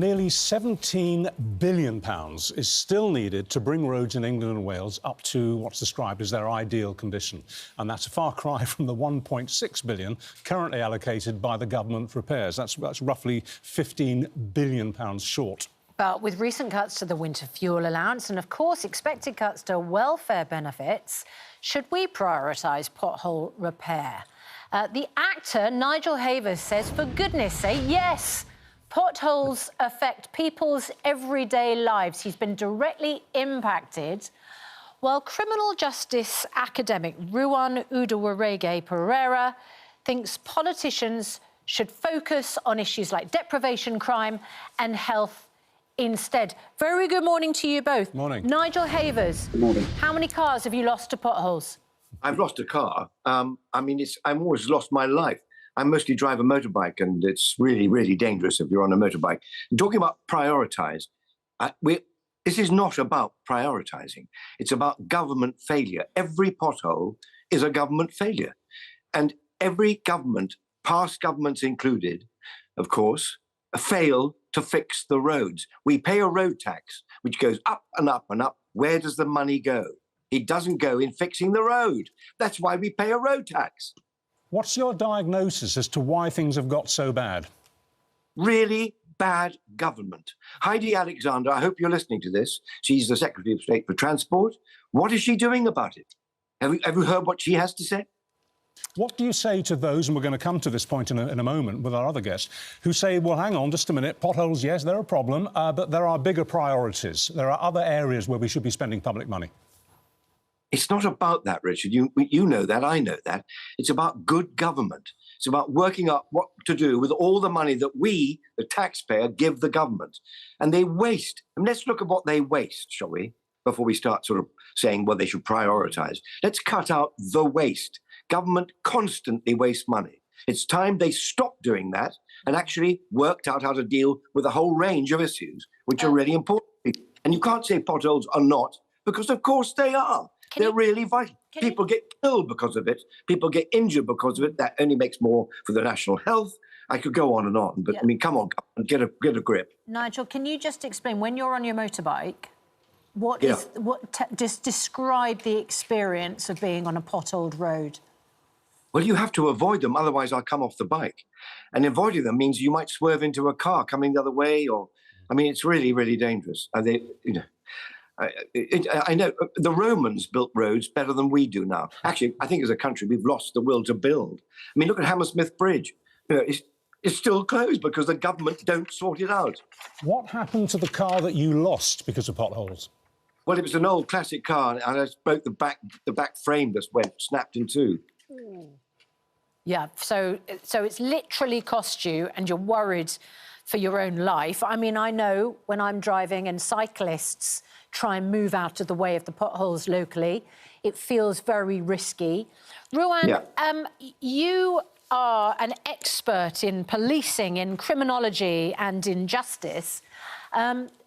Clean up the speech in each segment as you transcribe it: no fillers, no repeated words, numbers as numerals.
Nearly £17 billion is still needed to bring roads in England and Wales up to what's described as their ideal condition. And that's a far cry from the £1.6 billion currently allocated by the government for repairs. That's roughly £15 billion short. But with recent cuts to the winter fuel allowance and, of course, expected cuts to welfare benefits, should we prioritise pothole repair? The actor Nigel Havers says, for goodness sake, yes! Potholes affect people's everyday lives. He's been directly impacted. While criminal justice academic Ruan Udawarege Pereira thinks politicians should focus on issues like deprivation, crime and health instead. Very good morning to you both. Morning. Nigel Havers. Good morning. How many cars have you lost to potholes? I've lost a car. I've always lost my life. I mostly drive a motorbike, and it's really, really dangerous if you're on a motorbike. Talking about prioritise, this is not about prioritising. It's about government failure. Every pothole is a government failure. And every government, past governments included, of course, fail to fix the roads. We pay a road tax, which goes up and up and up. Where does the money go? It doesn't go in fixing the road. That's why we pay a road tax. What's your diagnosis as to why things have got so bad? Really bad government. Heidi Alexander, I hope you're listening to this. She's the Secretary of State for Transport. What is she doing about it? Have you heard what she has to say? What do you say to those, and we're going to come to this point in a moment with our other guest, who say, well, hang on just a minute, potholes, yes, they're a problem, but there are bigger priorities. There are other areas where we should be spending public money. It's not about that, Richard. You know that, I know that. It's about good government. It's about working out what to do with all the money that we, the taxpayer, give the government. And they waste. And let's look at what they waste, shall we, before we start sort of saying, well, they should prioritise. Let's cut out the waste. Government constantly wastes money. It's time they stopped doing that and actually worked out how to deal with a whole range of issues, which are really important. And you can't say potholes are not, because of course they are. They're really vital. People get killed because of it. People get injured because of it. That only makes more for the national health. I could go on and on, but I mean, come on, get a grip. Nigel, can you just explain, when you're on your motorbike, just describe the experience of being on a potholed road? Well, you have to avoid them, otherwise I'll come off the bike. And avoiding them means you might swerve into a car coming the other way, or, I mean, it's really, really dangerous. And they, you know, I know the Romans built roads better than we do now. Actually, I think as a country, we've lost the will to build. I mean, look at Hammersmith Bridge. You know, it's still closed because the government don't sort it out. What happened to the car that you lost because of potholes? Well, it was an old classic car, and I just broke the back frame just snapped in two. Yeah, so it's literally cost you, and you're worried for your own life. I mean, I know when I'm driving and cyclists try and move out of the way of the potholes locally, it feels very risky. Ruan, you are an expert in policing, in criminology and in justice.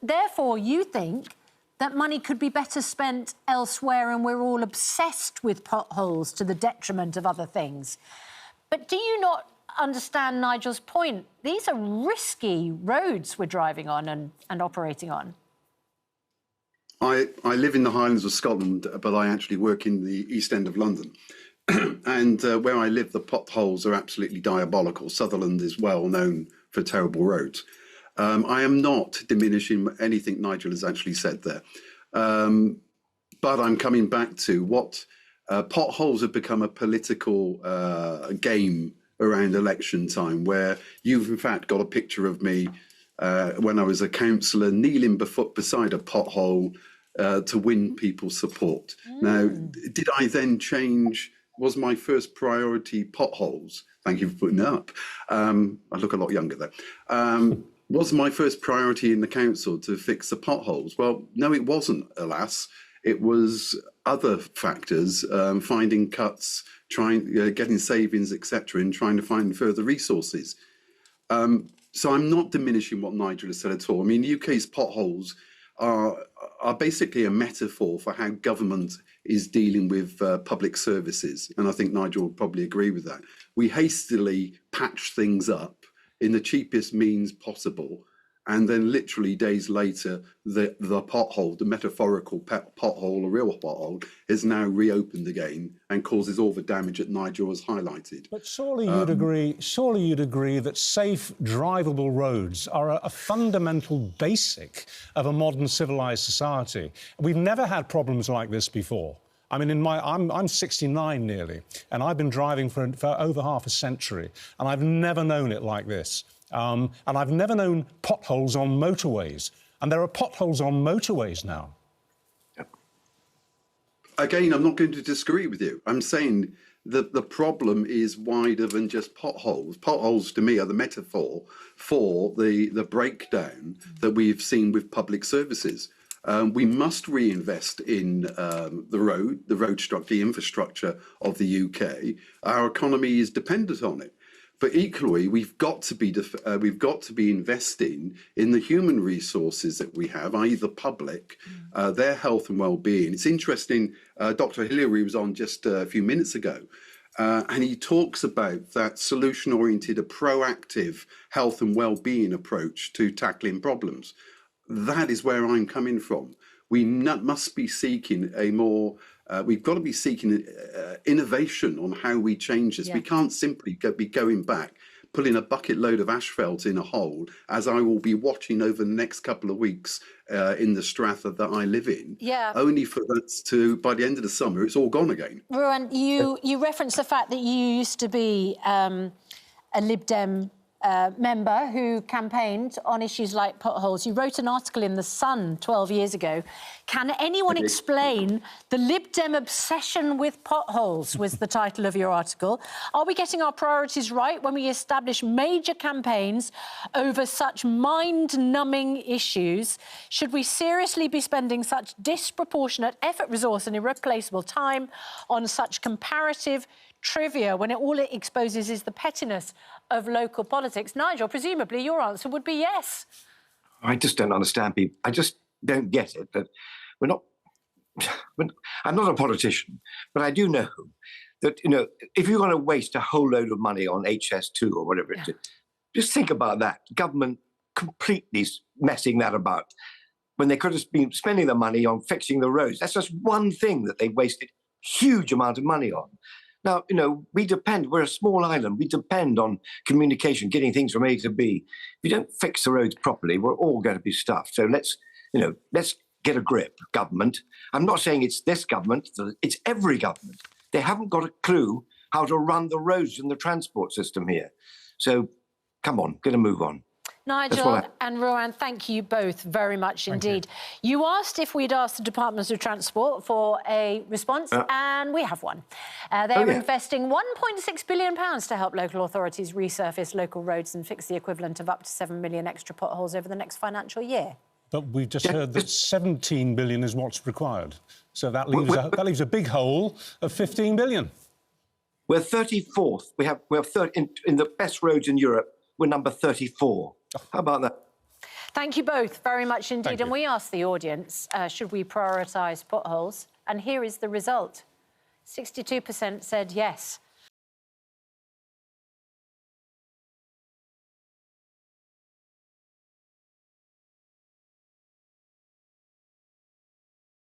Therefore, you think that money could be better spent elsewhere, and we're all obsessed with potholes to the detriment of other things. But do you not understand Nigel's point? These are risky roads we're driving on and operating on. I live in the Highlands of Scotland, but I actually work in the East End of London. And where I live, the potholes are absolutely diabolical. Sutherland is well known for terrible roads. I am not diminishing anything Nigel has actually said there. But I'm coming back to what potholes have become a political game around election time, where you've in fact got a picture of me when I was a councillor kneeling beside a pothole to win people's support. Now, did I then change? Was my first priority potholes? Thank you for putting it up. I look a lot younger there. Was my first priority in the council to fix the potholes? Well, no, it wasn't, alas. It was other factors, finding cuts, getting savings, etc., and trying to find further resources. So I'm not diminishing what Nigel has said at all. I mean, the UK's potholes are basically a metaphor for how government is dealing with public services. And I think Nigel will probably agree with that. We hastily patch things up in the cheapest means possible and then literally days later, the pothole, the metaphorical pothole, a real pothole, is now reopened again and causes all the damage that Nigel has highlighted. But surely you'd agree. Surely you'd agree that safe, drivable roads are a fundamental basic of a modern civilized society. We've never had problems like this before. I mean, I'm 69 nearly, and I've been driving for over half a century, and I've never known it like this. And I've never known potholes on motorways, and there are potholes on motorways now. Again, I'm not going to disagree with you. I'm saying that the problem is wider than just potholes. Potholes, to me, are the metaphor for the breakdown that we've seen with public services. We must reinvest in the road structure, the infrastructure of the UK. Our economy is dependent on it. But equally, we've got to be investing in the human resources that we have, i.e. the public, their health and well-being. It's interesting, Dr. Hillary was on just a few minutes ago, and he talks about that solution-oriented, a proactive health and well-being approach to tackling problems. That is where I'm coming from. We must be seeking a more, we've got to be seeking innovation on how we change this. Yeah. We can't simply be going back, putting a bucket load of asphalt in a hole, as I will be watching over the next couple of weeks in the Stratford that I live in, only for that to, by the end of the summer, it's all gone again. Rowan, you referenced the fact that you used to be a Lib Dem member who campaigned on issues like potholes. You wrote an article in The Sun 12 years ago. Can anyone explain the Lib Dem obsession with potholes, was the title of your article. Are we getting our priorities right when we establish major campaigns over such mind-numbing issues? Should we seriously be spending such disproportionate effort, resource and irreplaceable time on such comparative trivia when all it exposes is the pettiness of local politics? Nigel, presumably your answer would be yes. I just don't understand people. I just don't get it. That I'm not a politician, but I do know that, you know, if you're going to waste a whole load of money on HS2 or whatever it is, just think about that. Government completely messing that about when they could have been spending the money on fixing the roads. That's just one thing that they wasted huge amount of money on. Now, you know, we're a small island, we depend on communication, getting things from A to B. If you don't fix the roads properly, we're all going to be stuffed. So let's get a grip, government. I'm not saying it's this government, it's every government. They haven't got a clue how to run the roads and the transport system here. So, come on, get a move on. Nigel and Rowan, thank you both very much indeed. You asked if we'd asked the Department of Transport for a response, and we have one. They're investing £1.6 billion to help local authorities resurface local roads and fix the equivalent of up to 7 million extra potholes over the next financial year. But we've just heard that 17 billion is what's required. So that leaves a big hole of 15 billion. We're 34th. We're third in the best roads in Europe. We're number 34. How about that? Thank you both very much indeed. And we asked the audience, should we prioritise potholes? And here is the result. 62% said yes.